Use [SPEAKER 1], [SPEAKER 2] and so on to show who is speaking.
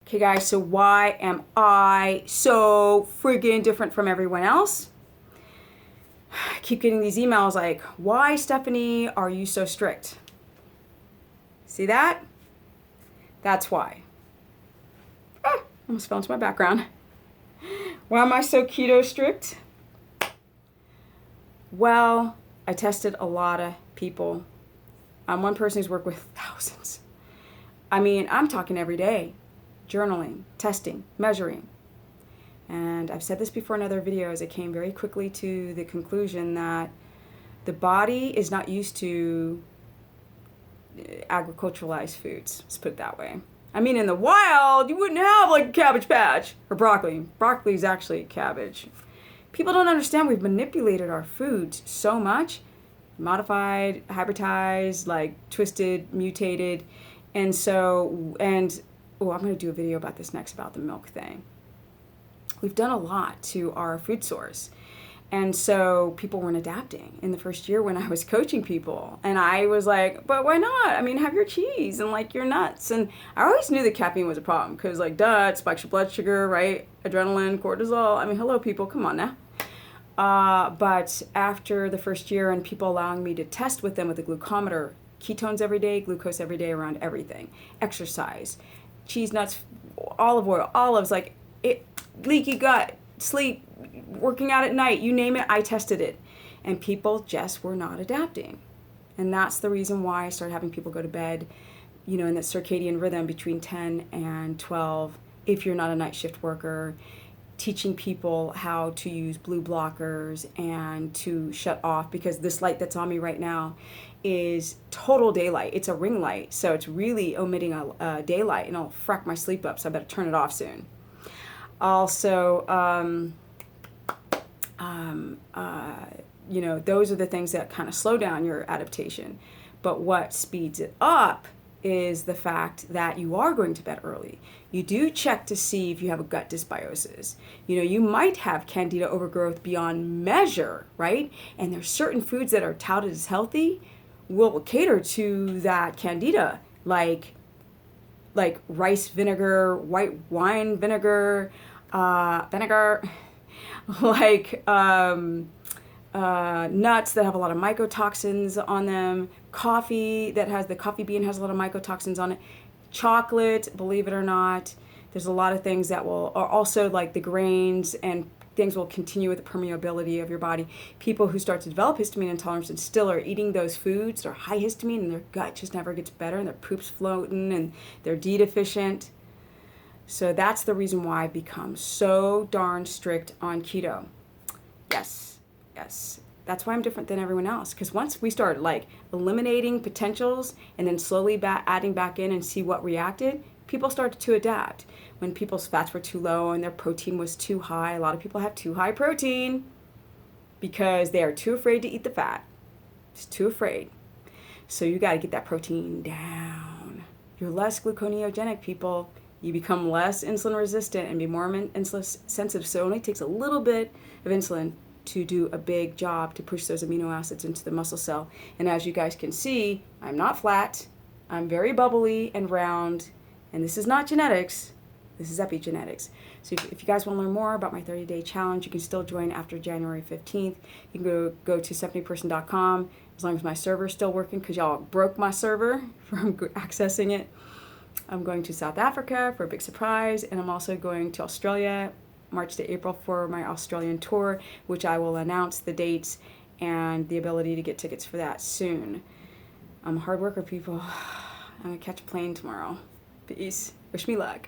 [SPEAKER 1] Okay guys, so why am I so friggin' different from everyone else? I keep getting these emails like, why, Stephanie, are you so strict? See that? That's why. Almost fell into my background. Why am I so keto strict? Well, I tested a lot of people. I'm one person who's worked with thousands. I mean, I'm talking every day. Journaling, testing, measuring. And I've said this before in other videos, it came very quickly to the conclusion that the body is not used to agriculturalized foods, let's put it that way. I mean, in the wild, you wouldn't have like a cabbage patch or broccoli. Broccoli is actually cabbage. People don't understand we've manipulated our foods so much, modified, hybridized, like twisted, mutated. And so, oh, I'm going to do a video about this next, about the milk thing. We've done a lot to our food source. And so people weren't adapting in the first year when I was coaching people. And I was like, but why not? I mean, have your cheese and like your nuts. And I always knew that caffeine was a problem because like, duh, it spikes your blood sugar, right? Adrenaline, cortisol. I mean, hello people, come on now. But after the first year and people allowing me to test with them with a glucometer, ketones every day, glucose every day around everything, exercise, cheese, nuts, olive oil, olives, like it, leaky gut, sleep, working out at night, you name it, I tested it. And people just were not adapting. And that's the reason why I started having people go to bed, you know, in that circadian rhythm between 10 and 12, if you're not a night shift worker, teaching people how to use blue blockers and to shut off, because this light that's on me right now is total daylight. It's a ring light, so it's really omitting a daylight, and it'll frack my sleep up, so I better turn it off soon. Also, you know, those are the things that kind of slow down your adaptation. But what speeds it up is the fact that you are going to bed early. You do check to see if you have a gut dysbiosis. You know, you might have candida overgrowth beyond measure, right? And there's certain foods that are touted as healthy will cater to that candida, like rice vinegar, white wine vinegar, like nuts that have a lot of mycotoxins on them, coffee that has, the coffee bean has a lot of mycotoxins on it, chocolate, believe it or not. There's a lot of things that will, are also like the grains and things will continue with the permeability of your body. People who start to develop histamine intolerance and still are eating those foods, they're high histamine and their gut just never gets better and their poop's floating and they're D deficient. So that's the reason why I've become so darn strict on keto. Yes, yes. That's why I'm different than everyone else. Because once we start like eliminating potentials and then slowly adding back in and see what reacted, people started to adapt. When people's fats were too low and their protein was too high, a lot of people have too high protein because they are too afraid to eat the fat. Just too afraid. So you got to get that protein down. You're less gluconeogenic, people. You become less insulin resistant and be more insulin sensitive. So it only takes a little bit of insulin to do a big job to push those amino acids into the muscle cell. And as you guys can see, I'm not flat. I'm very bubbly and round. And this is not genetics. This is epigenetics. So if you guys want to learn more about my 30-day challenge, you can still join after January 15th. You can go to stephanieperson.com as long as my server is still working, because y'all broke my server from accessing it. I'm going to South Africa for a big surprise, and I'm also going to Australia March to April for my Australian tour, which I will announce the dates and the ability to get tickets for that soon. I'm a hard worker, people. I'm going to catch a plane tomorrow. Peace. Wish me luck.